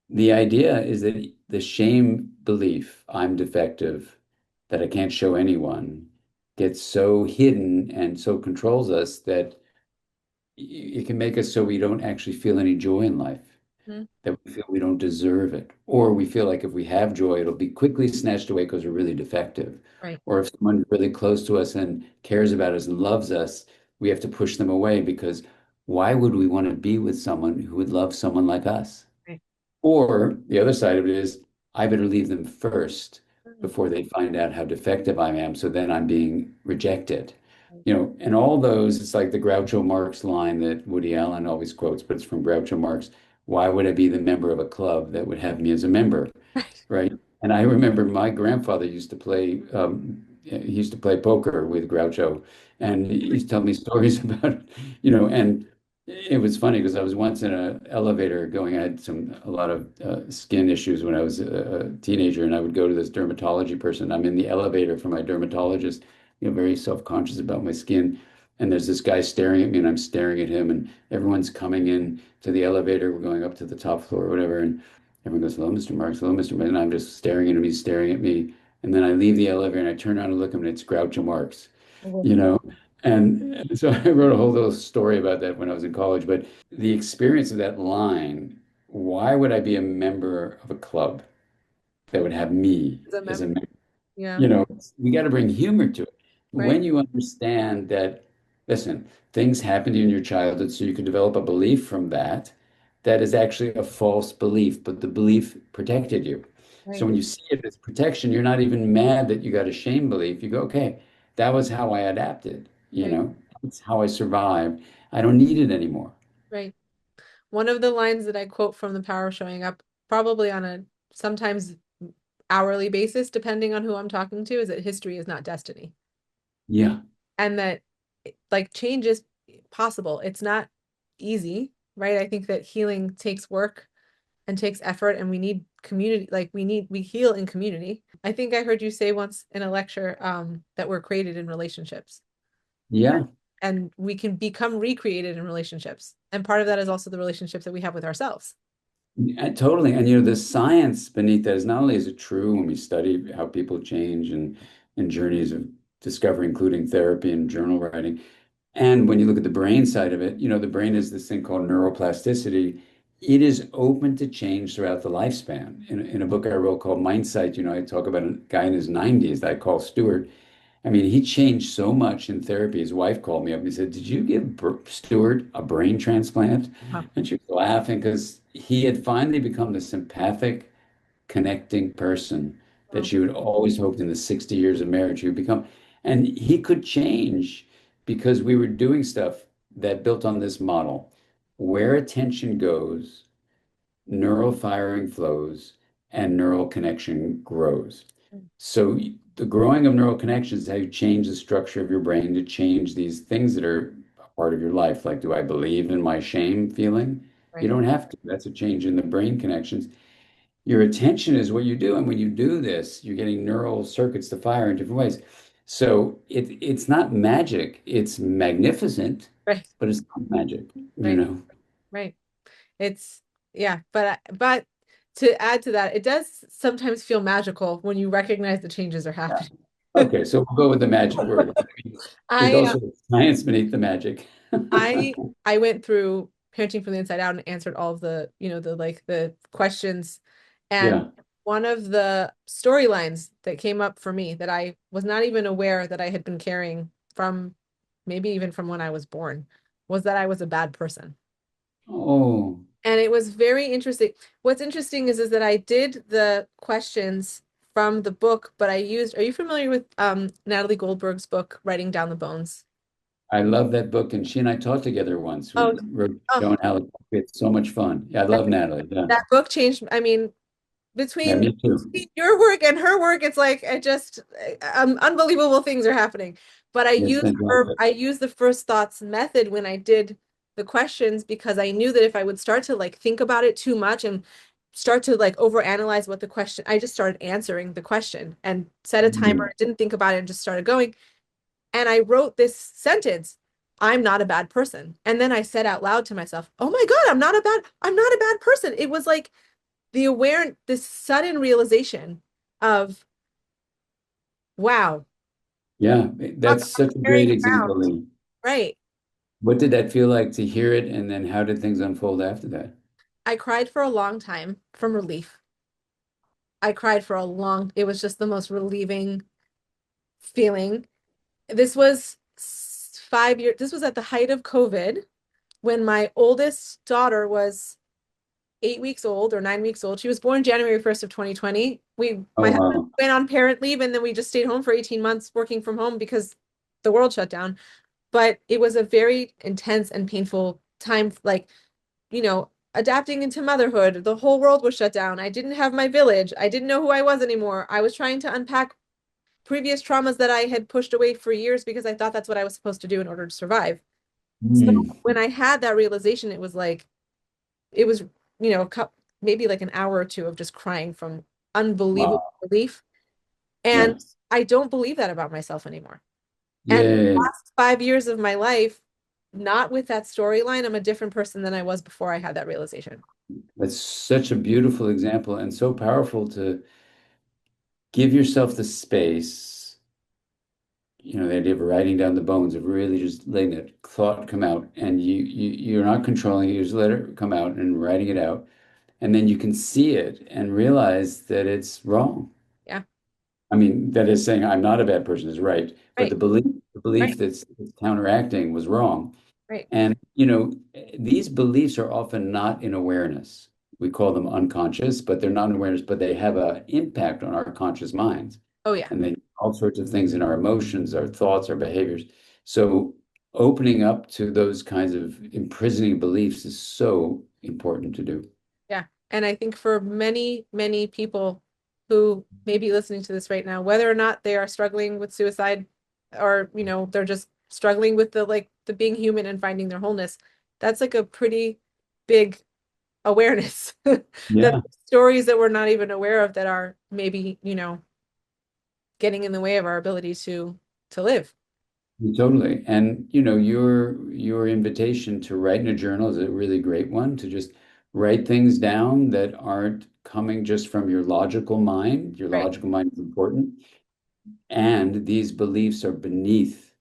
The idea is that the shame belief, I'm defective, that I can't show anyone, gets so hidden and so controls us that it can make us so we don't actually feel any joy in life, Mhm. that we feel we don't deserve it, or we feel like if we have joy, it'll be quickly snatched away because we're really defective. Right, Or if someone's really close to us and cares about us and loves us, we have to push them away because why would we want to be with someone who would love someone like us? right. Or the other side of it is, I better leave them first Mhm. before they find out how defective I am. So then I'm being rejected. Right, And all those, it's like the Groucho Marx line that Woody Allen always quotes, but it's from Groucho Marx. Why would I be the member of a club that would have me as a member? right. Right. And I remember my grandfather he used to play poker with Groucho, and he used to tell me stories about, and it was funny because I was once in an elevator going, I had a lot of skin issues when I was a teenager, and I would go to this dermatology person. I'm in the elevator for my dermatologist, very self-conscious about my skin. And there's this guy staring at me, and I'm staring at him, and everyone's coming in to the elevator. We're going up to the top floor or whatever, and everyone goes, hello, Mr. Marks, hello, Mr. And I'm just staring at him, he's staring at me. And then I leave the elevator and I turn around and look at him and it's Groucho Marx, Mhm. you know? And so I wrote a whole little story about that when I was in college. But the experience of that line, why would I be a member of a club that would have me As a as a member. member? Yeah, you know, we got to bring humor to it. right, When you understand that, listen, things happened to you in your childhood, so you can develop a belief from that that is actually a false belief, but the belief protected you. So right, when you see it as protection, you're not even mad that you got a shame belief. You go, okay, that was how I adapted, right, it's how I survived. I don't need it anymore. right. One of the lines that I quote from The Power of Showing Up, probably on a sometimes hourly basis, depending on who I'm talking to, is that history is not destiny. Yeah. And that like change is possible. It's not easy, right? I think that healing takes work and takes effort, and we need community, like we heal in community. I think I heard you say once in a lecture that we're created in relationships, Yeah. and we can become recreated in relationships. And part of that is also the relationships that we have with ourselves. Totally. And the science beneath that is not only is it true when we study how people change and journeys of discovery, including therapy and journal writing, and when you look at the brain side of it, the brain is this thing called neuroplasticity. It is open to change throughout the lifespan. In a book I wrote called Mindsight, I talk about a guy in his 90s that I call Stuart. I mean, he changed so much in therapy. His wife called me up and he said, did you give Stuart a brain transplant? Wow. And she was laughing because he had finally become the sympathetic, connecting person that Wow. she would always hoped in the 60 years of marriage he would become. And he could change because we were doing stuff that built on this model. Where attention goes, neural firing flows, and neural connection grows. So the growing of neural connections is how you change the structure of your brain to change these things that are a part of your life. Like, do I believe in my shame feeling? You Right. don't have to. That's a change in the brain connections. Your attention is what you do. And when you do this, you're getting neural circuits to fire in different ways. So it's not magic. It's magnificent, Right. but it's not magic, Right. Right. It's yeah, but to add to that, it does sometimes feel magical when you recognize the changes are Yeah. happening. Okay, so we'll go with the magic word. There's I also science beneath the magic. I I went through Parenting from the Inside Out and answered all of the, the like the questions. And Yeah, one of the storylines that came up for me that I was not even aware that I had been carrying from maybe even from when I was born was that I was a bad person. oh, And it was very interesting. What's interesting is that I did the questions from the book, but are you familiar with Natalie Goldberg's book, Writing Down the Bones? I love that book, and she and I taught together once. We Oh, wrote oh, Joan Halleck. It's so much fun. Yeah, I that, love Natalie. Yeah, that book changed. I mean, yeah, between me too. your work and her work, it's like it just unbelievable things are happening. But It's fantastic. I used the first thoughts method when I did the questions because I knew that if I would start to like think about it too much and start to like overanalyze what the question, I just started answering the question and set a Mm. timer, didn't think about it and just started going. And I wrote this sentence, I'm not a bad person. And then I said out loud to myself, oh my God, I'm not a bad person. It was like this sudden realization of, wow, Yeah, I'm that's such a great carrying example, around. Lee. Right. What did that feel like to hear it, and then how did things unfold after that? I cried for a long time from relief. I cried for a long, it was just the most relieving feeling. This was 5 years, this was at the height of COVID when my oldest daughter was 8 weeks old or 9 weeks old. She was born January 1st of 2020. Oh, My husband wow. went on parent leave and then we just stayed home for 18 months working from home because the world shut down. But it was a very intense and painful time, like, adapting into motherhood. The whole world was shut down. I didn't have my village. I didn't know who I was anymore. I was trying to unpack previous traumas that I had pushed away for years because I thought that's what I was supposed to do in order to survive. So Mm. when I had that realization, it was like, it was, maybe like an hour or two of just crying from unbelievable Wow. relief. And Yeah. I don't believe that about myself anymore. And the Yay. last 5 years of my life, not with that storyline, I'm a different person than I was before I had that realization. That's such a beautiful example and so powerful to give yourself the space, the idea of writing down the bones, of really just letting that thought come out, and you're not controlling it, you just let it come out and writing it out. And then you can see it and realize that it's wrong. Yeah. I mean, that is saying I'm not a bad person is right, but Right. the belief Right. that's counteracting was wrong. Right. And, these beliefs are often not in awareness. We call them unconscious, but they're not in awareness, but they have an impact on our conscious minds. Oh, yeah. And they all sorts of things in our emotions, our thoughts, our behaviors. So opening up to those kinds of imprisoning beliefs is so important to do. Yeah. And I think for many, many people who may be listening to this right now, whether or not they are struggling with suicide or, they're just struggling with the being human and finding their wholeness, that's like a pretty big awareness that Yeah. stories that we're not even aware of that are maybe, getting in the way of our ability to live. Totally. And your invitation to write in a journal is a really great one, to just write things down that aren't coming just from your logical mind. Your Right. logical mind is important. And these beliefs are beneath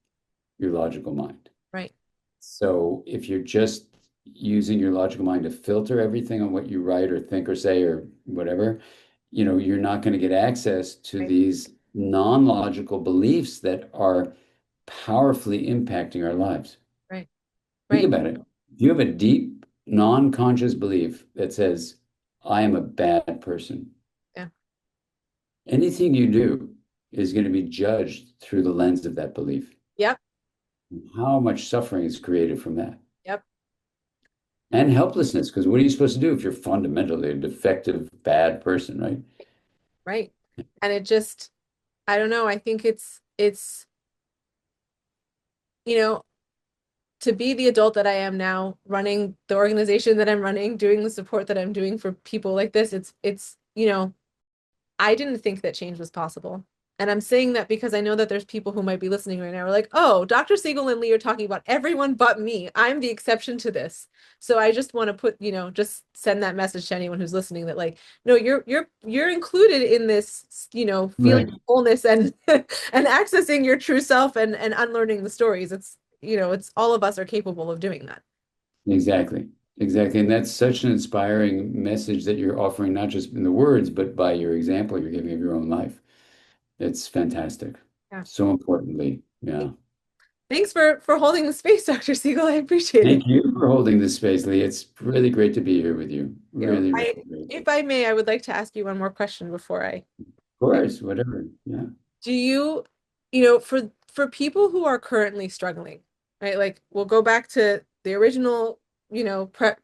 your logical mind. Right. So if you're just using your logical mind to filter everything on what you write or think or say or whatever, you're not going to get access to Right. these non-logical beliefs that are powerfully impacting our lives. Right. Think Right. about it. If you have a deep, non-conscious belief that says, I am a bad person, Yeah. anything you do is going to be judged through the lens of that belief. Yep. How much suffering is created from that? Yep. And helplessness, because what are you supposed to do if you're fundamentally a defective, bad person, right? Right. And it just, I don't know. I think you know, to be the adult that I am now, running the organization that I'm running, doing the support that I'm doing for people like this, I didn't think that change was possible. And I'm saying that because I know that there's people who might be listening right now are like, oh, Dr. Siegel and Lee are talking about everyone but me. I'm the exception to this. So I just want to put, just send that message to anyone who's listening that like, no, you're included in this, feeling Right. wholeness and and accessing your true self and unlearning the stories. It's, it's all of us are capable of doing that. Exactly. Exactly. And that's such an inspiring message that you're offering, not just in the words, but by your example you're giving of your own life. It's fantastic. Yeah. So importantly. Yeah. Thanks for holding the space, Dr. Siegel. I appreciate it. Thank you for holding this space, Lee. It's really great to be here with you. Really, really great. If I may, I would like to ask you one more question before I Of course, whatever. Yeah. do you, for people who are currently struggling, right? Like we'll go back to the original,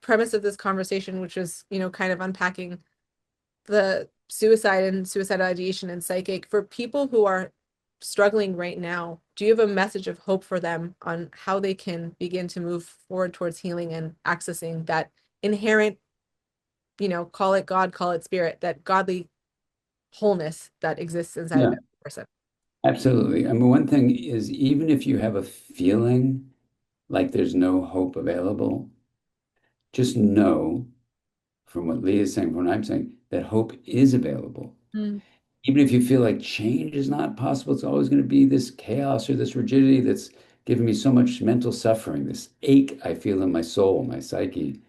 premise of this conversation, which is, kind of unpacking the suicide and suicidal ideation and psychic. For people who are struggling right now, do you have a message of hope for them on how they can begin to move forward towards healing and accessing that inherent, call it God, call it spirit, that godly wholeness that exists inside of Yeah, every person? absolutely. I mean, one thing is even if you have a feeling like there's no hope available, just know from what Lee is saying, from what I'm saying, that hope is available. Mm, Even if you feel like change is not possible, it's always going to be this chaos or this rigidity that's giving me so much mental suffering, this ache I feel in my soul, my psyche.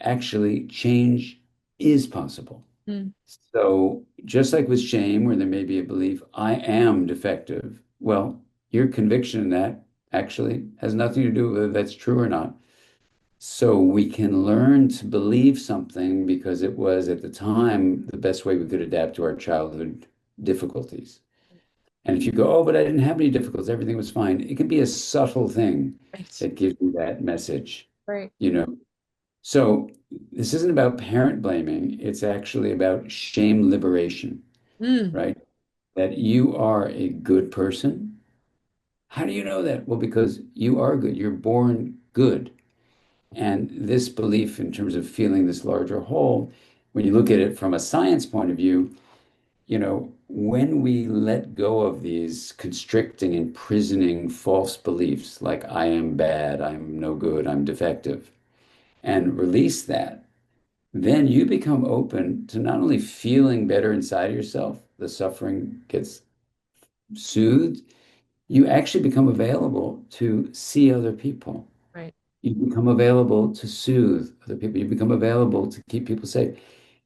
Actually, change is possible. mm, So, just like with shame, where there may be a belief, I am defective, well, your conviction in that actually has nothing to do with whether that's true or not. So, we can learn to believe something because it was at the time the best way we could adapt to our childhood difficulties. And if you go, oh, but I didn't have any difficulties, everything was fine, it can be a subtle thing right, that gives you that message, right. you know. So, this isn't about parent blaming, it's actually about shame liberation, Mm, right? That you are a good person. How do you know that? Well, because you are good. You're born good. And this belief, in terms of feeling this larger whole, when you look at it from a science point of view, when we let go of these constricting, imprisoning false beliefs like I am bad, I'm no good, I'm defective, and release that, then you become open to not only feeling better inside of yourself, the suffering gets soothed, you actually become available to see other people. right. You become available to soothe other people. You become available to keep people safe.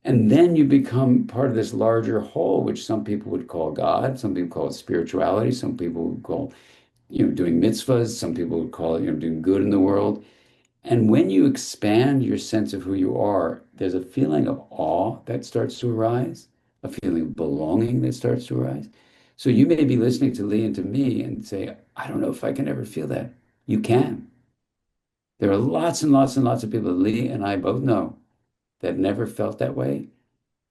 And then you become part of this larger whole, which some people would call God, some people call it spirituality, some people would call, doing mitzvahs, some people would call it, doing good in the world. And when you expand your sense of who you are, there's a feeling of awe that starts to arise, a feeling of belonging that starts to arise. So you may be listening to Lee and to me and say, I don't know if I can ever feel that. You can. There are lots and lots and lots of people, Lee and I both know, that never felt that way.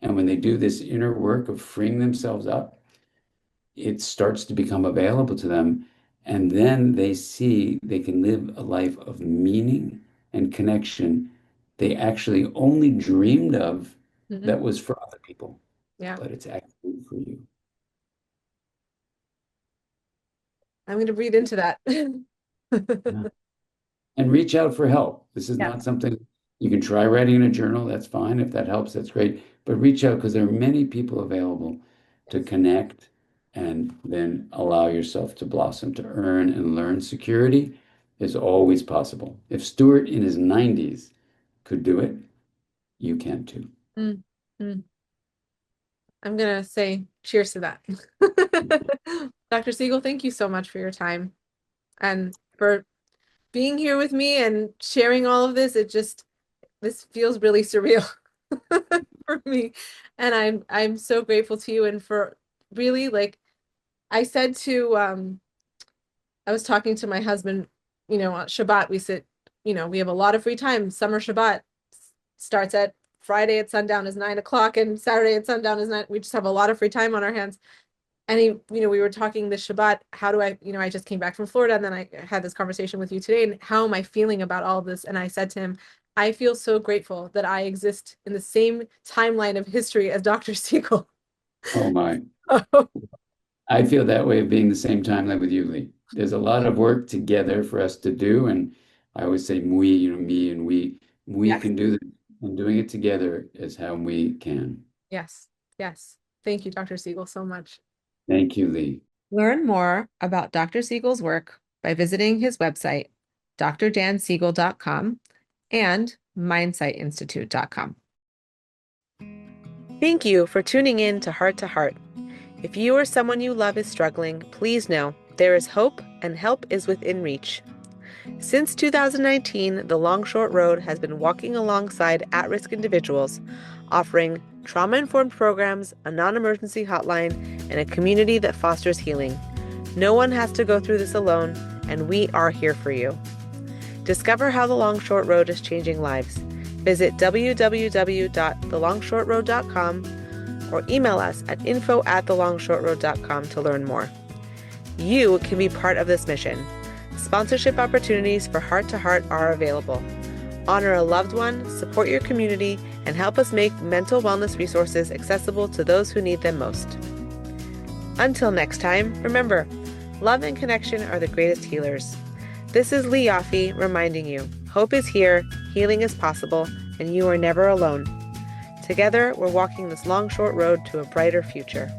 And when they do this inner work of freeing themselves up, it starts to become available to them. And then they see they can live a life of meaning and connection they actually only dreamed of Mhm. that was for other people, Yeah. but it's actually for you. I'm going to read into that. Yeah. And reach out for help. This is Yeah. not something you can try writing in a journal. That's fine. If that helps, that's great. But reach out because there are many people available to Yes. connect and then allow yourself to blossom, to earn and learn security is always possible. If Stuart in his 90s could do it, you can too. Mm, mm. I'm going to say cheers to that. Dr. Siegel, thank you so much for your time and for being here with me and sharing all of this. This feels really surreal for me. And I'm so grateful to you and for really like I said to I was talking to my husband, on Shabbat, we have a lot of free time. Summer Shabbat starts at Friday at sundown is 9 o'clock and Saturday at sundown is 9. We just have a lot of free time on our hands. And we were talking this Shabbat, how do I just came back from Florida and then I had this conversation with you today and how am I feeling about all of this? And I said to him, I feel so grateful that I exist in the same timeline of history as Dr. Siegel. Oh my. I feel that way of being the same timeline with you, Lee. There's a lot of work together for us to do, and I always say we, me and we Yes, can do this, and doing it together is how we can. yes, yes. Thank you, Dr. Siegel, so much. Thank you, Lee. Learn more about Dr. Siegel's work by visiting his website, drdansiegel.com and mindsightinstitute.com. Thank you for tuning in to Heart to Heart. If you or someone you love is struggling, please know there is hope and help is within reach. Since 2019, the Long Short Road has been walking alongside at-risk individuals, offering trauma-informed programs, a non-emergency hotline, and a community that fosters healing. No one has to go through this alone, and we are here for you. Discover how the Long Short Road is changing lives. Visit www.thelongshortroad.com or email us at info@thelongshortroad.com to learn more. You can be part of this mission. Sponsorship opportunities for Heart to Heart are available. Honor a loved one, support your community, and help us make mental wellness resources accessible to those who need them most. Until next time, remember, love and connection are the greatest healers. This is Lee Yaffe reminding you, hope is here, healing is possible, and you are never alone. Together, we're walking this long, short road to a brighter future.